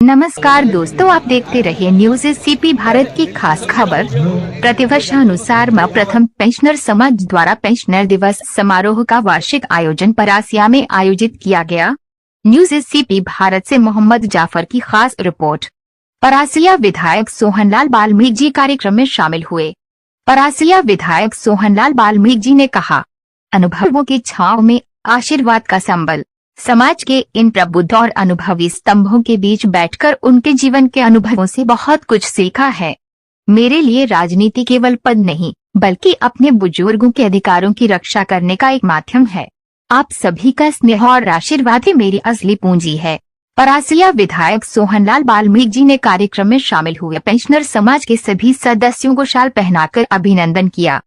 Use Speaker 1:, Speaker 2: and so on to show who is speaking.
Speaker 1: नमस्कार दोस्तों, आप देखते रहिए न्यूज सीपी भारत की खास खबर। प्रतिवर्षानुसार मां प्रथम पेंशनर समाज द्वारा पेंशनर दिवस समारोह का वार्षिक आयोजन परासिया में आयोजित किया गया। न्यूज सीपी भारत से मोहम्मद जाफर की खास रिपोर्ट। परासिया विधायक सोहनलाल बाल्मीकि जी कार्यक्रम में शामिल हुए। परासिया विधायक सोहनलाल बाल्मीकि जी ने कहा, अनुभवों की छांव में आशीर्वाद का संबल। समाज के इन प्रबुद्ध और अनुभवी स्तंभों के बीच बैठकर उनके जीवन के अनुभवों से बहुत कुछ सीखा है। मेरे लिए राजनीति केवल पद नहीं, बल्कि अपने बुजुर्गों के अधिकारों की रक्षा करने का एक माध्यम है। आप सभी का स्नेह और आशीर्वाद ही मेरी असली पूंजी है। परासिया विधायक सोहनलाल बाल्मीकि जी ने कार्यक्रम में शामिल हुए पेंशनर समाज के सभी सदस्यों को शाल पहनाकर अभिनंदन किया।